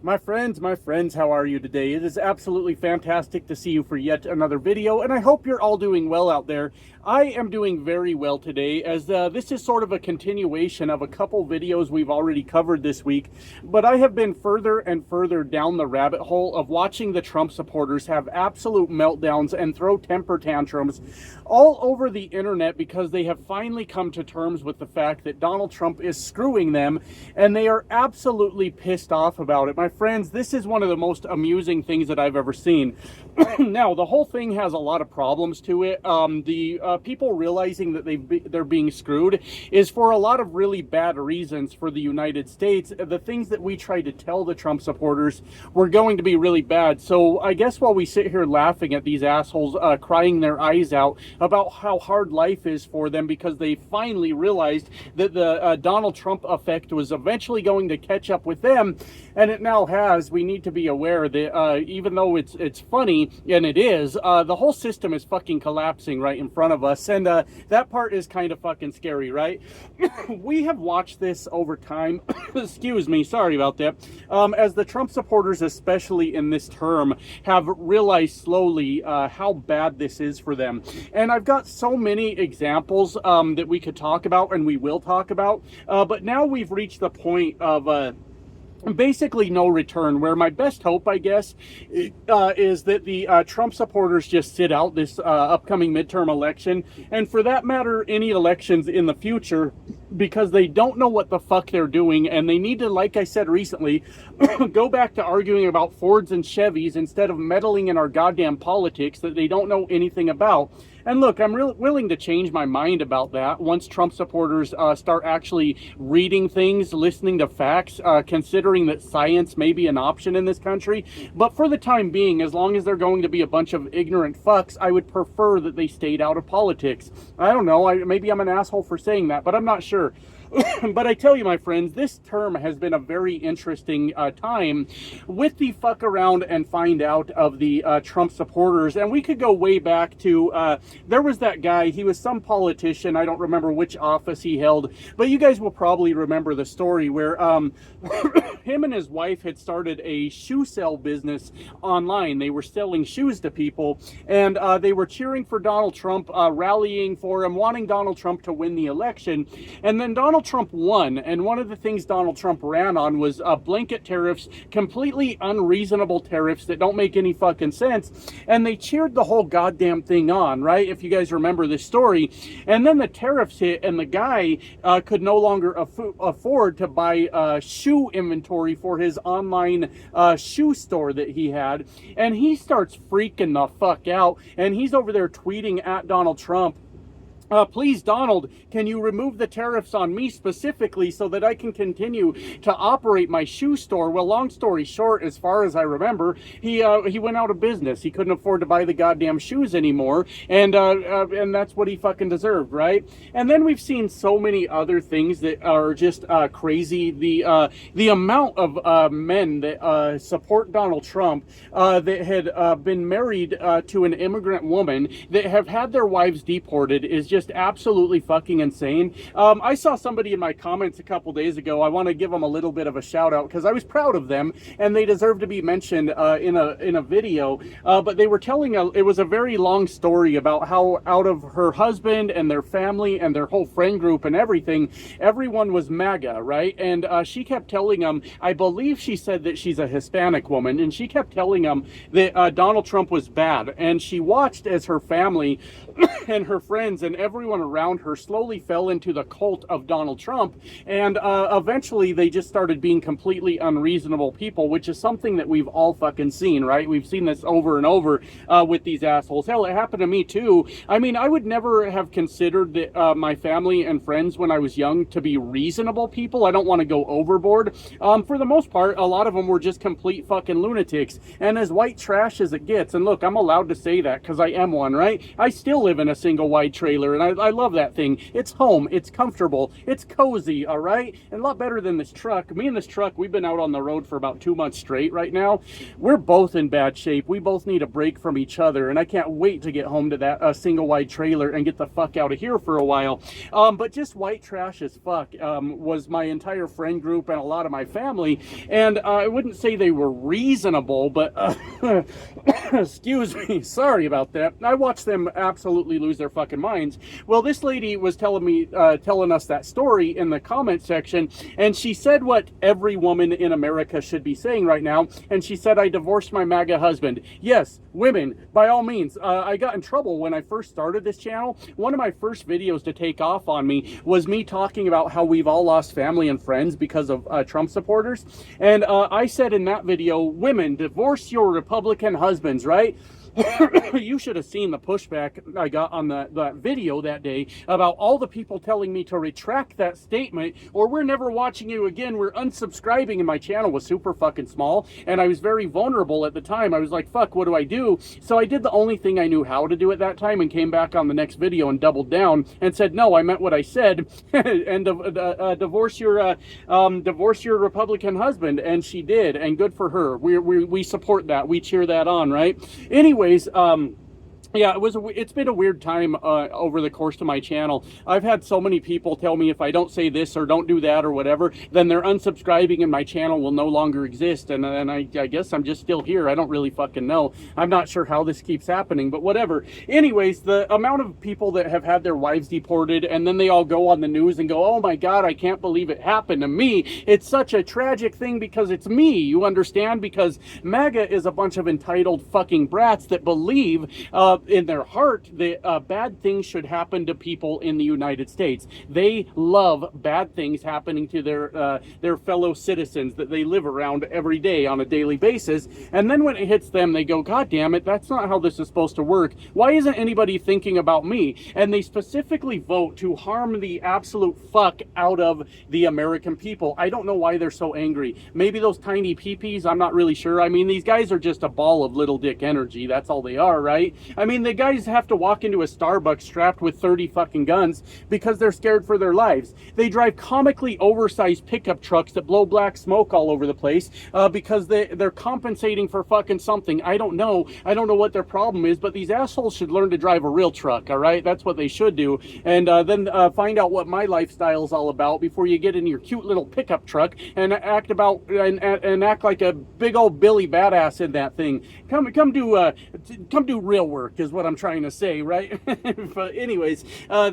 My friends, how are you today? It is absolutely fantastic to see you for yet another video, and I hope you're all doing well out there. I am doing very well today, as this is sort of a continuation of a couple videos we've already covered this week, but I have been further and further down the rabbit hole of watching the Trump supporters have absolute meltdowns and throw temper tantrums all over the internet because they have finally come to terms with the fact that Donald Trump is screwing them, and they are absolutely pissed off about it. My friends, this is one of the most amusing things that I've ever seen. Now, the whole thing has a lot of problems to it. The people realizing that they're being screwed is for a lot of really bad reasons for the United States. The things that we tried to tell the Trump supporters were going to be really bad. So I guess while we sit here laughing at these assholes crying their eyes out about how hard life is for them because they finally realized that the Donald Trump effect was eventually going to catch up with them, and it now has, we need to be aware that even though it's funny, and it is, the whole system is fucking collapsing right in front of us, and that part is kind of fucking scary, right? We have watched this over time, excuse me, sorry about that, as the Trump supporters, especially in this term, have realized slowly how bad this is for them. And I've got so many examples that we could talk about, and we will talk about, but now we've reached the point of basically no return, where my best hope, I guess, is that the Trump supporters just sit out this upcoming midterm election, and for that matter, any elections in the future, because they don't know what the fuck they're doing, and they need to, like I said recently, go back to arguing about Fords and Chevys instead of meddling in our goddamn politics that they don't know anything about. And look, I'm willing to change my mind about that once Trump supporters start actually reading things, listening to facts, considering that science may be an option in this country. But for the time being, as long as they're going to be a bunch of ignorant fucks, I would prefer that they stayed out of politics. I don't know, maybe I'm an asshole for saying that, but I'm not sure. But I tell you, my friends, this term has been a very interesting time with the fuck around and find out of the Trump supporters. And we could go way back to, there was that guy, he was some politician, I don't remember which office he held, but you guys will probably remember the story where him and his wife had started a shoe sale business online. They were selling shoes to people, and they were cheering for Donald Trump, rallying for him, wanting Donald Trump to win the election. And then Donald Trump won, and one of the things Donald Trump ran on was blanket tariffs, completely unreasonable tariffs that don't make any fucking sense, and they cheered the whole goddamn thing on, right? If you guys remember this story. And then the tariffs hit, and the guy could no longer afford to buy shoe inventory for his online shoe store that he had, and he starts freaking the fuck out, and he's over there tweeting at Donald Trump, please, Donald, can you remove the tariffs on me specifically so that I can continue to operate my shoe store? Well, long story short, as far as I remember, he went out of business. He couldn't afford to buy the goddamn shoes anymore, and that's what he fucking deserved, right? And then we've seen so many other things that are just crazy. The amount of men that support Donald Trump that had been married to an immigrant woman that have had their wives deported is just absolutely fucking insane. I saw somebody in my comments a couple days ago. I want to give them a little bit of a shout out because I was proud of them and they deserve to be mentioned in a video. But they were telling it was a very long story about how out of her husband and their family and their whole friend group and everything, everyone was MAGA, right? And she kept telling them, I believe she said that she's a Hispanic woman, and she kept telling them that Donald Trump was bad. And she watched as her family and her friends and everyone around her slowly fell into the cult of Donald Trump, and eventually they just started being completely unreasonable people, which is something that we've all fucking seen, right? We've seen this over and over with these assholes. Hell, it happened to me too. I mean, I would never have considered that my family and friends when I was young to be reasonable people. I don't want to go overboard. For the most part, a lot of them were just complete fucking lunatics, and as white trash as it gets, and look, I'm allowed to say that because I am one, right? I still live in a single wide trailer, trailer, and I love that thing. It's home, it's comfortable, it's cozy, all right? And a lot better than this truck. Me and this truck, we've been out on the road for about 2 months straight right now. We're both in bad shape. We both need a break from each other, and I can't wait to get home to that single wide trailer and get the fuck out of here for a while. But just white trash as fuck was my entire friend group and a lot of my family, and I wouldn't say they were reasonable, but excuse me, sorry about that. I watched them absolutely lose their fucking minds. Well, this lady was telling us that story in the comment section, and she said what every woman in America should be saying right now, and she said, I divorced my MAGA husband. Yes, women, by all means. I got in trouble when I first started this channel. One of my first videos to take off on me was me talking about how we've all lost family and friends because of Trump supporters, and I said in that video, women, divorce your Republican husbands, right? You should have seen the pushback I got on that video that day about all the people telling me to retract that statement, or we're never watching you again, we're unsubscribing, and my channel was super fucking small, and I was very vulnerable at the time. I was like, fuck, what do I do? So I did the only thing I knew how to do at that time and came back on the next video and doubled down and said, no, I meant what I said, and divorce your Republican husband, and she did, and good for her. We support that. We cheer that on, right? Anyways, yeah, it's been a weird time over the course of my channel. I've had so many people tell me if I don't say this or don't do that or whatever, then they're unsubscribing and my channel will no longer exist. And I guess I'm just still here. I don't really fucking know. I'm not sure how this keeps happening, but whatever. Anyways, the amount of people that have had their wives deported and then they all go on the news and go, oh my God, I can't believe it happened to me. It's such a tragic thing because it's me, you understand? Because MAGA is a bunch of entitled fucking brats that believe in their heart that bad things should happen to people in the United States. They love bad things happening to their fellow citizens that they live around every day on a daily basis. And then when it hits them, they go, God damn it, that's not how this is supposed to work. Why isn't anybody thinking about me? And they specifically vote to harm the absolute fuck out of the American people. I don't know why they're so angry. Maybe those tiny peepees, I'm not really sure. I mean, these guys are just a ball of little dick energy. That's all they are, right? I mean, the guys have to walk into a Starbucks strapped with 30 fucking guns because they're scared for their lives. They drive comically oversized pickup trucks that blow black smoke all over the place because they're compensating for fucking something. I don't know what their problem is, but these assholes should learn to drive a real truck, all right? That's what they should do. And then find out what my lifestyle is all about before you get in your cute little pickup truck and act like a big old Billy badass in that thing. Come do real work is what I'm trying to say, right? But anyways,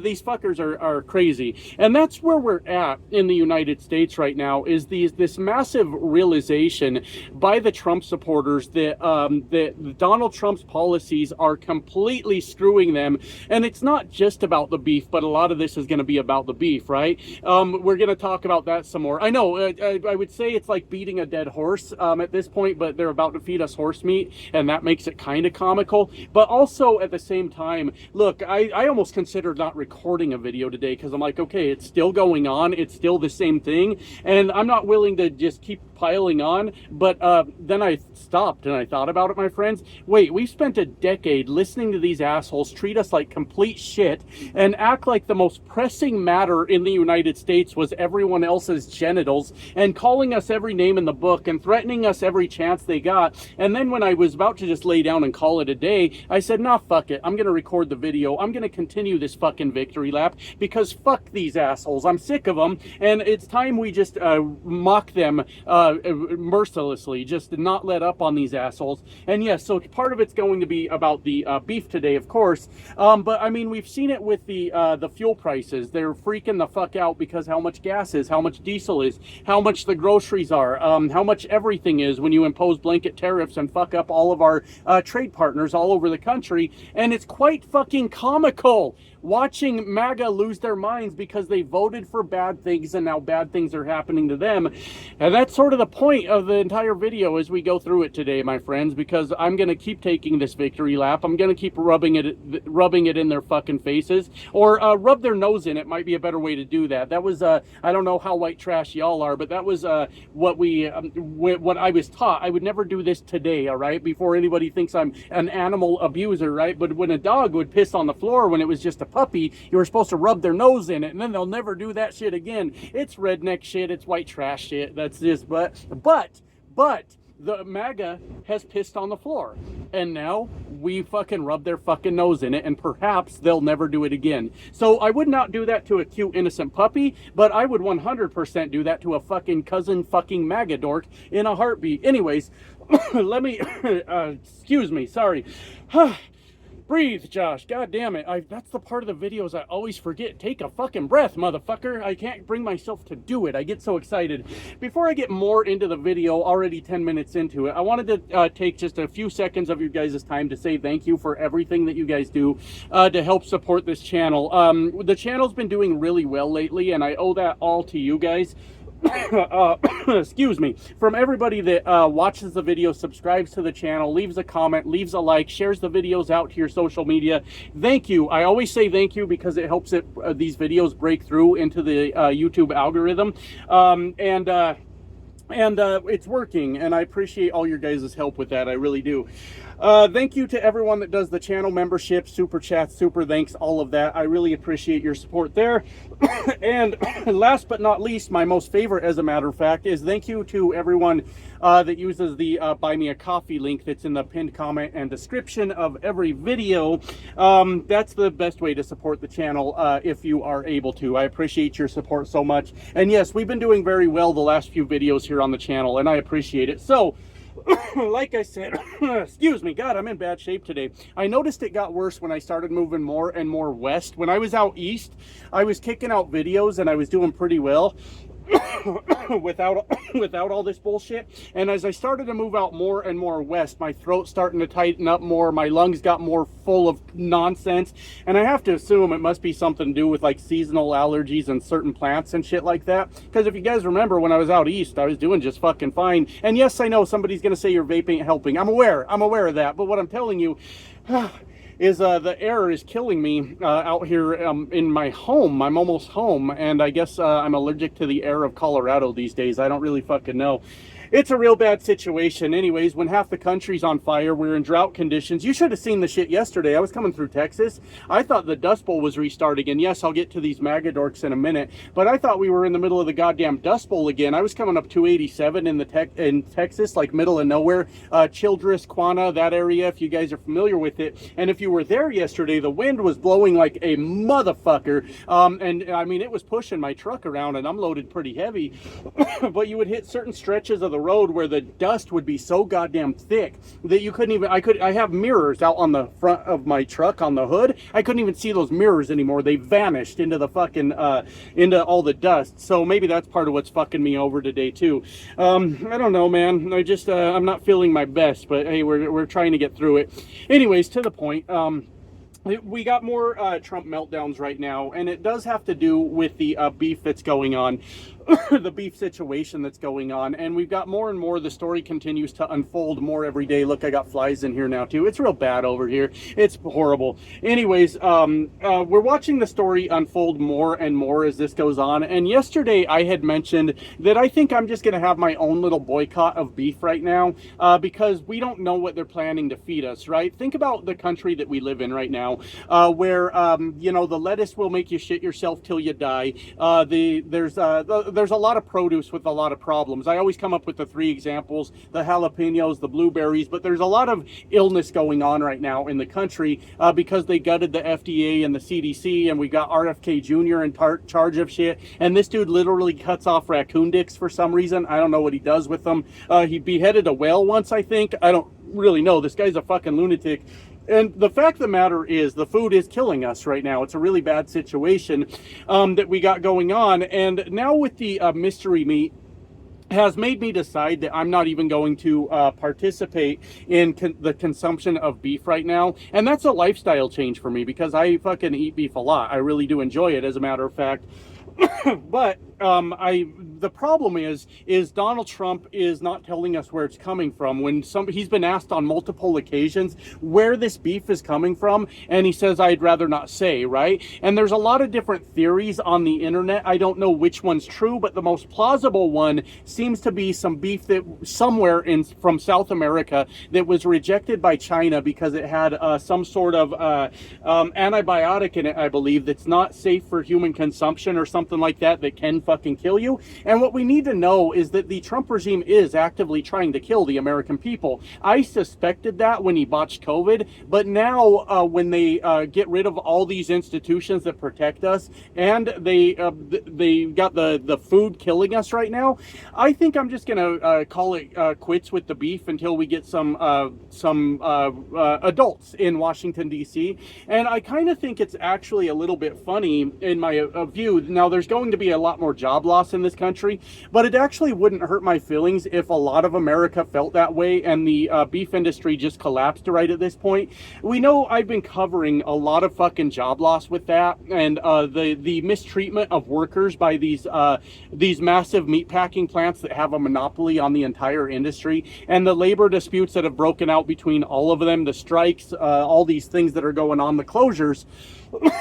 these fuckers are crazy, and that's where we're at in the United States right now. Is this massive realization by the Trump supporters that that Donald Trump's policies are completely screwing them, and it's not just about the beef, but a lot of this is going to be about the beef, right? We're going to talk about that some more. I know I would say it's like beating a dead horse at this point, but they're about to feed us horse meat, and that makes it kind of comical. But also at the same time, look, I almost considered not recording a video today because I'm like, okay, it's still going on, it's still the same thing, and I'm not willing to just keep piling on. But then I stopped and I thought about it, my friends. Wait, we've spent a decade listening to these assholes treat us like complete shit and act like the most pressing matter in the United States was everyone else's genitals, and calling us every name in the book and threatening us every chance they got. And then when I was about to just lay down and call it a day, I said, nah, fuck it. I'm going to record the video. I'm going to continue this fucking victory lap because fuck these assholes. I'm sick of them, and it's time we just mock them mercilessly, just not let up on these assholes. And yes, so part of it's going to be about the beef today, of course, but I mean, we've seen it with the fuel prices. They're freaking the fuck out because how much gas is, how much diesel is, how much the groceries are, how much everything is when you impose blanket tariffs and fuck up all of our trade partners all over the country. And it's quite fucking comical watching MAGA lose their minds because they voted for bad things and now bad things are happening to them. And that's sort of the point of the entire video as we go through it today, my friends, because I'm going to keep taking this victory lap. I'm going to keep rubbing it in their fucking faces, or rub their nose in it might be a better way to do that. That was, I don't know how white trash y'all are, but that was what I was taught. I would never do this today, all right, before anybody thinks I'm an animal abuser, right? But when a dog would piss on the floor when it was just a puppy, you were supposed to rub their nose in it, and then they'll never do that shit again. It's redneck shit. It's white trash shit. That's just, but the MAGA has pissed on the floor, and now we fucking rub their fucking nose in it, and perhaps they'll never do it again. So I would not do that to a cute, innocent puppy, but I would 100% do that to a fucking cousin fucking MAGA dork in a heartbeat. Anyways, let me, excuse me, sorry. Breathe, Josh. God damn it. That's the part of the videos I always forget. Take a fucking breath, motherfucker. I can't bring myself to do it. I get so excited. Before I get more into the video, already 10 minutes into it, I wanted to take just a few seconds of your guys' time to say thank you for everything that you guys do to help support this channel. The channel's been doing really well lately, and I owe that all to you guys. Excuse me, from everybody that watches the video, subscribes to the channel, leaves a comment, leaves a like, shares the videos out to your social media. Thank you. I always say thank you because it helps these videos break through into the YouTube algorithm. It's working, and I appreciate all your guys' help with that. I really do. Thank you to everyone that does the channel membership, super chats, super thanks, all of that. I really appreciate your support there. And last but not least, my most favorite, as a matter of fact, is thank you to everyone that uses the Buy Me a Coffee link that's in the pinned comment and description of every video. That's the best way to support the channel if you are able to. I appreciate your support so much. And yes, we've been doing very well the last few videos here on the channel, and I appreciate it. So, like I said, excuse me, God, I'm in bad shape today. I noticed it got worse when I started moving more and more west. When I was out east, I was kicking out videos and I was doing pretty well without all this bullshit. And as I started to move out more and more west, my throat's starting to tighten up more, my lungs got more full of nonsense, and I have to assume it must be something to do with like seasonal allergies and certain plants and shit like that. Because if you guys remember, when I was out east, I was doing just fucking fine. And yes, I know somebody's gonna say your vape ain't helping. I'm aware of that, but what I'm telling you is the air is killing me out here in my home. I'm almost home, and I guess I'm allergic to the air of Colorado these days. I don't really fucking know. It's a real bad situation. Anyways, when half the country's on fire, we're in drought conditions. You should have seen the shit yesterday. I was coming through Texas. I thought the Dust Bowl was restarting, and yes, I'll get to these MAGA dorks in a minute, but I thought we were in the middle of the goddamn Dust Bowl again. I was coming up 287 in Texas, like middle of nowhere, Childress, Quanah, that area, if you guys are familiar with it. And if you were there yesterday, the wind was blowing like a motherfucker, and I mean, it was pushing my truck around, and I'm loaded pretty heavy, but you would hit certain stretches of the road where the dust would be so goddamn thick that you couldn't even, I have mirrors out on the front of my truck on the hood. I couldn't even see those mirrors anymore. They vanished into the fucking, into all the dust. So maybe that's part of what's fucking me over today too. I don't know, man. I'm not feeling my best, but hey, we're trying to get through it. Anyways, to the point, we got more Trump meltdowns right now, and it does have to do with the beef that's going on. The beef situation that's going on, and we've got more and more. The story continues to unfold more every day. Look, I got flies in here now too. It's real bad over here. It's horrible. Anyways, we're watching the story unfold more and more as this goes on, and yesterday I had mentioned that I think I'm just going to have my own little boycott of beef right now, because we don't know what they're planning to feed us, right? Think about the country that we live in right now, where you know, the lettuce will make you shit yourself till you die. There's a lot of produce with a lot of problems. I always come up with the three examples: the jalapenos, the blueberries, but there's a lot of illness going on right now in the country because they gutted the FDA and the CDC, and we got RFK Jr. in charge of shit, and this dude literally cuts off raccoon dicks for some reason. I don't know what he does with them. He beheaded a whale once, I think. I don't really know. This guy's a fucking lunatic. And the fact of the matter is, the food is killing us right now. It's a really bad situation that we got going on. And now with the mystery meat, has made me decide that I'm not even going to participate in the consumption of beef right now. And that's a lifestyle change for me, because I fucking eat beef a lot. I really do enjoy it, as a matter of fact. But the problem is Donald Trump is not telling us where it's coming from. When he's been asked on multiple occasions where this beef is coming from, and he says, I'd rather not say, right? And there's a lot of different theories on the internet. I don't know which one's true, but the most plausible one seems to be some beef that somewhere from South America that was rejected by China because it had some sort of antibiotic in it, I believe, that's not safe for human consumption or something like that can fucking kill you. And what we need to know is that the Trump regime is actively trying to kill the American people. I suspected that when he botched COVID, but now when they get rid of all these institutions that protect us, and they got the food killing us right now, I think I'm just gonna call it quits with the beef until we get some adults in Washington D.C. And I kind of think it's actually a little bit funny in my view. Now, there's going to be a lot more job loss in this country, but it actually wouldn't hurt my feelings if a lot of America felt that way and the beef industry just collapsed right at this point. We know I've been covering a lot of fucking job loss with that, and the mistreatment of workers by these massive meatpacking plants that have a monopoly on the entire industry, and the labor disputes that have broken out between all of them, the strikes, all these things that are going on, the closures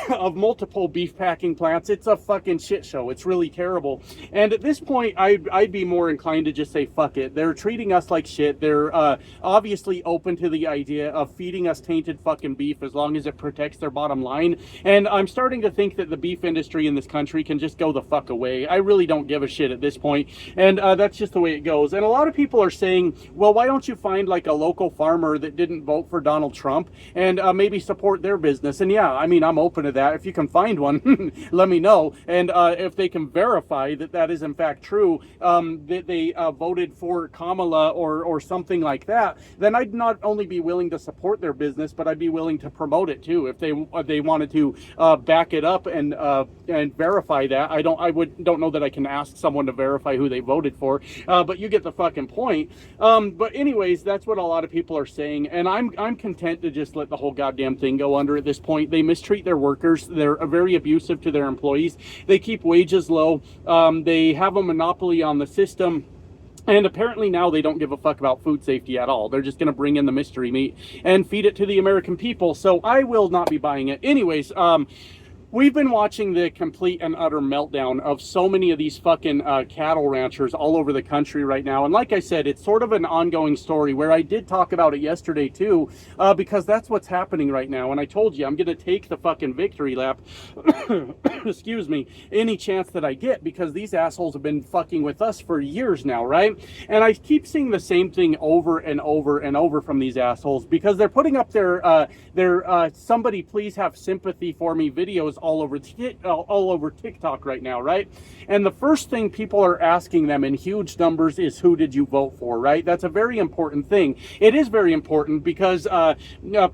of multiple beef packing plants. It's a fucking shit show. It's really terrible. And at this point, I'd be more inclined to just say, fuck it. They're treating us like shit. They're obviously open to the idea of feeding us tainted fucking beef as long as it protects their bottom line. And I'm starting to think that the beef industry in this country can just go the fuck away. I really don't give a shit at this point. And that's just the way it goes. And a lot of people are saying, well, why don't you find like a local farmer that didn't vote for Donald Trump and maybe support their business? And yeah, I mean, I'm open to that. If you can find one, let me know. And if they can verify that that is in fact true, that they voted for Kamala or something like that, then I'd not only be willing to support their business, but I'd be willing to promote it too. If they wanted to back it up and verify that. I don't know that I can ask someone to verify who they voted for, but you get the fucking point. But anyways, that's what a lot of people are saying, and I'm content to just let the whole goddamn thing go under at this point. They mistreat their workers. They're very abusive to their employees. They keep wages low. They have a monopoly on the system. And apparently now they don't give a fuck about food safety at all. They're just going to bring in the mystery meat and feed it to the American people. So I will not be buying it. Anyways, we've been watching the complete and utter meltdown of so many of these fucking cattle ranchers all over the country right now. And like I said, it's sort of an ongoing story where I did talk about it yesterday too, because that's what's happening right now. And I told you I'm going to take the fucking victory lap, excuse me, any chance that I get, because these assholes have been fucking with us for years now, right? And I keep seeing the same thing over and over and over from these assholes, because they're putting up their somebody please have sympathy for me videos all over TikTok right now, right? And the first thing people are asking them in huge numbers is, who did you vote for, right? That's a very important thing. It is very important because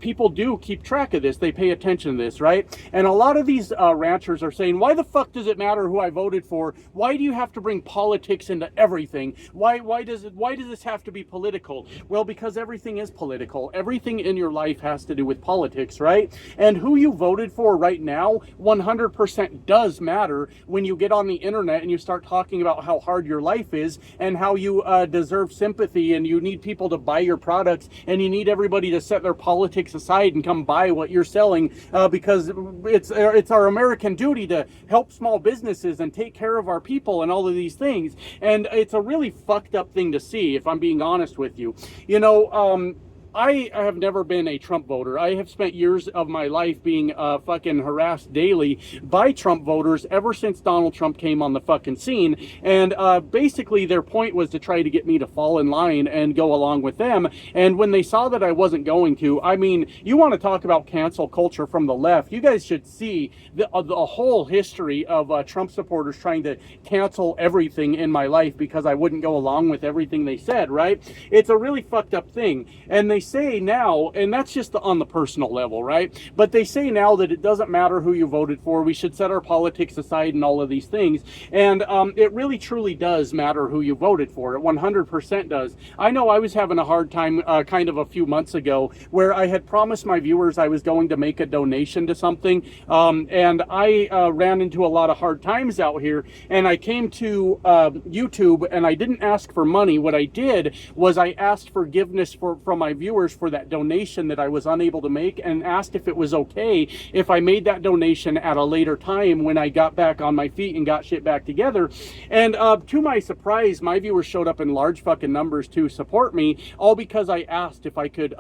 people do keep track of this. They pay attention to this, right? And a lot of these ranchers are saying, why the fuck does it matter who I voted for? Why do you have to bring politics into everything? Why does this have to be political? Well, because everything is political. Everything in your life has to do with politics, right? And who you voted for right now 100% does matter when you get on the internet and you start talking about how hard your life is and how you deserve sympathy and you need people to buy your products and you need everybody to set their politics aside and come buy what you're selling, because it's our American duty to help small businesses and take care of our people and all of these things. And it's a really fucked up thing to see, if I'm being honest with you. You know, I have never been a Trump voter. I have spent years of my life being fucking harassed daily by Trump voters ever since Donald Trump came on the fucking scene. And basically their point was to try to get me to fall in line and go along with them. And when they saw that I wasn't going to, I mean, you want to talk about cancel culture from the left. You guys should see the whole history of Trump supporters trying to cancel everything in my life because I wouldn't go along with everything they said, right? It's a really fucked up thing. And they say now, and that's just on the personal level, right? But they say now that it doesn't matter who you voted for. We should set our politics aside and all of these things. And it really truly does matter who you voted for. It 100% does. I know I was having a hard time kind of a few months ago where I had promised my viewers I was going to make a donation to something. And I ran into a lot of hard times out here. And I came to YouTube and I didn't ask for money. What I did was I asked forgiveness from my viewers for that donation that I was unable to make, and asked if it was okay if I made that donation at a later time when I got back on my feet and got shit back together. And to my surprise, my viewers showed up in large fucking numbers to support me, all because I asked if I could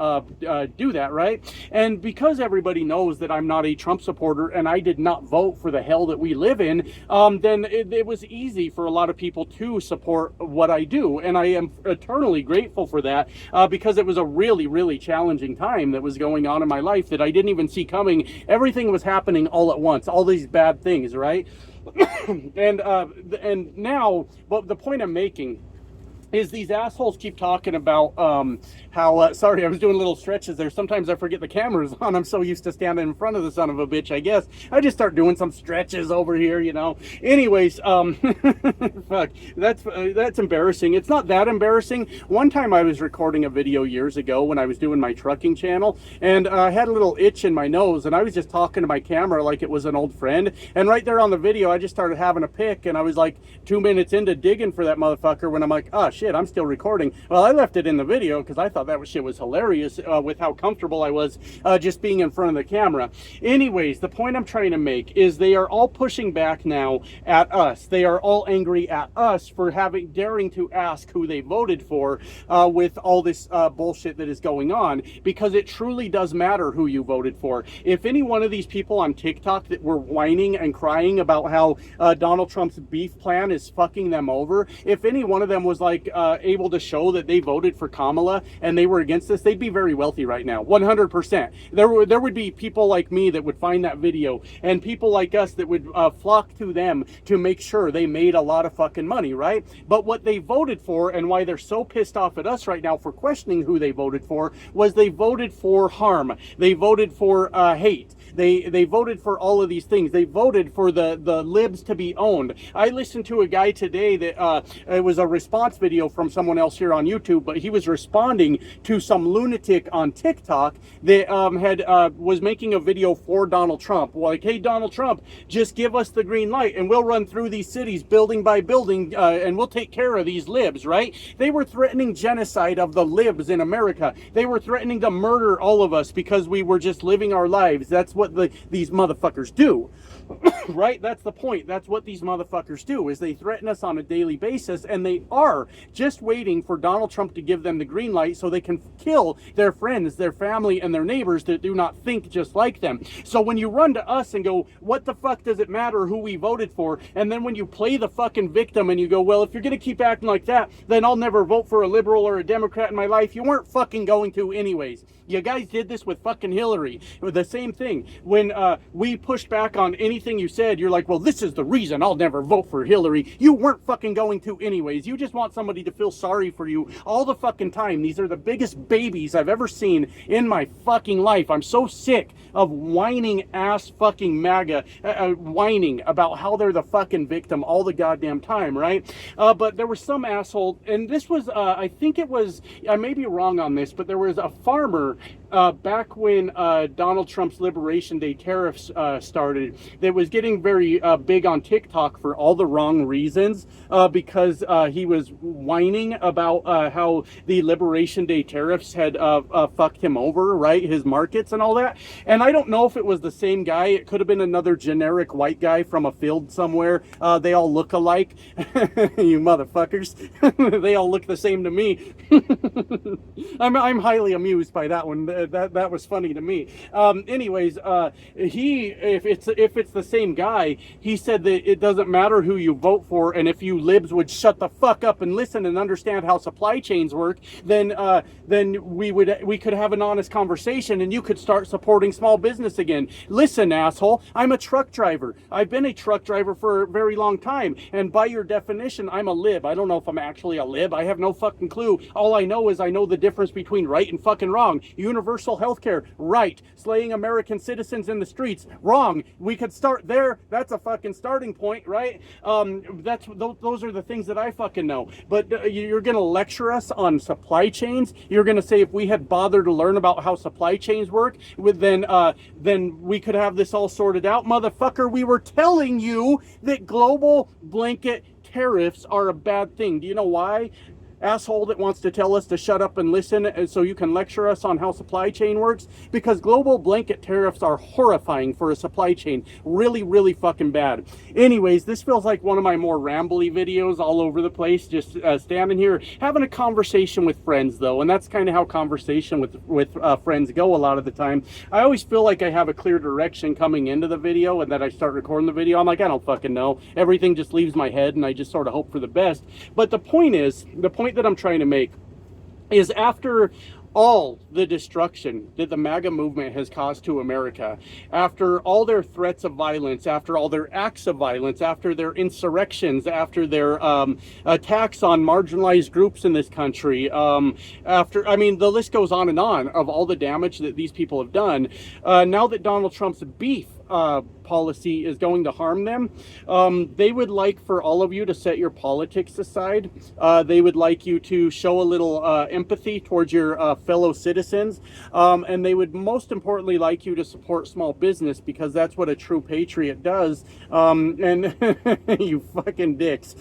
do that, right? And because everybody knows that I'm not a Trump supporter and I did not vote for the hell that we live in, then it was easy for a lot of people to support what I do. And I am eternally grateful for that, because it was a really, really challenging time that was going on in my life that I didn't even see coming. Everything was happening all at once, all these bad things, right? and now, but the point I'm making is these assholes keep talking about how, sorry, I was doing little stretches there. Sometimes I forget the camera's on. I'm so used to standing in front of the son of a bitch, I guess. I just start doing some stretches over here, you know. Anyways, fuck, that's embarrassing. It's not that embarrassing. One time I was recording a video years ago when I was doing my trucking channel, and I had a little itch in my nose, and I was just talking to my camera like it was an old friend. And right there on the video, I just started having a pick, and I was like 2 minutes into digging for that motherfucker when I'm like, oh, shit, I'm still recording. Well, I left it in the video because I thought that shit was hilarious with how comfortable I was just being in front of the camera. Anyways, the point I'm trying to make is they are all pushing back now at us. They are all angry at us for daring to ask who they voted for with all this bullshit that is going on, because it truly does matter who you voted for. If any one of these people on TikTok that were whining and crying about how Donald Trump's beef plan is fucking them over, if any one of them was like able to show that they voted for Kamala and they were against this, they'd be very wealthy right now, 100%. There would be people like me that would find that video, and people like us that would flock to them to make sure they made a lot of fucking money, right? But what they voted for, and why they're so pissed off at us right now for questioning who they voted for, was they voted for harm. They voted for hate. They voted for all of these things. They voted for the libs to be owned. I listened to a guy today that it was a response video from someone else here on YouTube, but he was responding to some lunatic on TikTok that was making a video for Donald Trump. Like, hey, Donald Trump, just give us the green light and we'll run through these cities building by building and we'll take care of these libs, right? They were threatening genocide of the libs in America. They were threatening to murder all of us because we were just living our lives. That's what these motherfuckers do. Right? That's the point. That's what these motherfuckers do, is they threaten us on a daily basis, and they are just waiting for Donald Trump to give them the green light so they can kill their friends, their family, and their neighbors that do not think just like them. So when you run to us and go, what the fuck does it matter who we voted for? And then when you play the fucking victim and you go, well, if you're going to keep acting like that, then I'll never vote for a liberal or a Democrat in my life. You weren't fucking going to anyways. You guys did this with fucking Hillary. The same thing. When we pushed back on anything you said, you're like, well, this is the reason I'll never vote for Hillary. You weren't fucking going to anyways. You just want somebody to feel sorry for you all the fucking time. These are the biggest babies I've ever seen in my fucking life. I'm so sick of whining ass fucking MAGA, whining about how they're the fucking victim all the goddamn time, right? But there was some asshole, and this was, I think it was, I may be wrong on this, but there was a farmer back when Donald Trump's Liberation Day tariffs started, that was getting very big on TikTok for all the wrong reasons, because he was whining about how the Liberation Day tariffs had fucked him over, right? His markets and all that. And I don't know if it was the same guy. It could have been another generic white guy from a field somewhere. They all look alike. You motherfuckers. They all look the same to me. I'm highly amused by that one. that was funny to me. Anyways, if it's the same guy, he said that it doesn't matter who you vote for, and if you libs would shut the fuck up and listen and understand how supply chains work, then we could have an honest conversation, and you could start supporting small business again. Listen, asshole, I'm a truck driver. I've been a truck driver for a very long time, and by your definition, I'm a lib. I don't know if I'm actually a lib. I have no fucking clue. All I know is I know the difference between right and fucking wrong. Universal healthcare, right. Slaying American citizens in the streets, wrong. We could start there. That's a fucking starting point, right? Those are the things that I fucking know. But you're gonna lecture us on supply chains? You're gonna say if we had bothered to learn about how supply chains work, then we could have this all sorted out, motherfucker. We were telling you that global blanket tariffs are a bad thing. Do you know why? Asshole that wants to tell us to shut up and listen so you can lecture us on how supply chain works, because global blanket tariffs are horrifying for a supply chain. Really, really fucking bad. Anyways, this feels like one of my more rambly videos all over the place, just standing here having a conversation with friends, though, and that's kind of how conversation with friends go a lot of the time. I always feel like I have a clear direction coming into the video, and then I start recording the video, I'm like, I don't fucking know. Everything just leaves my head, and I just sort of hope for the best. But the point that I'm trying to make is, after all the destruction that the MAGA movement has caused to America, after all their threats of violence, after all their acts of violence, after their insurrections, after their attacks on marginalized groups in this country, I mean, the list goes on of all the damage that these people have done, now that Donald Trump's beef policy is going to harm them, they would like for all of you to set your politics aside. They would like you to show a little empathy towards your fellow citizens, and they would most importantly like you to support small business, because that's what a true patriot does. And you fucking dicks.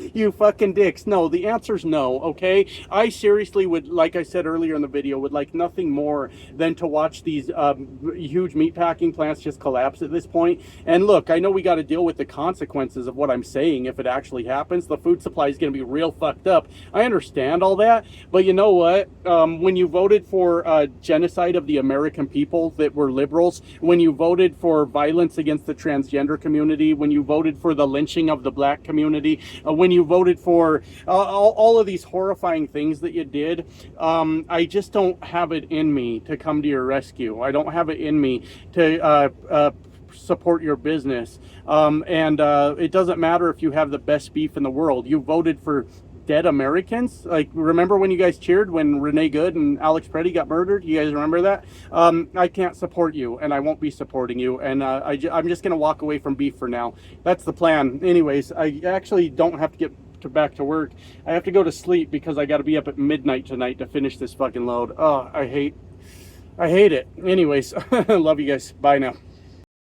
No, the answer's no, okay? I seriously would, like I said earlier in the video, would like nothing more than to watch these huge meatpacking plants just collapse at this point. And look, I know we got to deal with the consequences of what I'm saying if it actually happens. The food supply is going to be real fucked up. I understand all that, but you know what? When you voted for genocide of the American people that were liberals, when you voted for violence against the transgender community, when you voted for the lynching of the black community, when you voted for all of these horrifying things that you did, I just don't have it in me to come to your rescue. I don't have it in me to support your business, and it doesn't matter if you have the best beef in the world. You voted for dead Americans. Like, remember when you guys cheered when Renee Good and Alex Preddy got murdered? You guys remember that? I can't support you, and I won't be supporting you, and I'm just gonna walk away from beef for now. That's the plan. Anyways, I actually don't have to get back to work. I have to go to sleep because I got to be up at midnight tonight to finish this fucking load. Oh, I hate it. Anyways, love you guys. Bye now.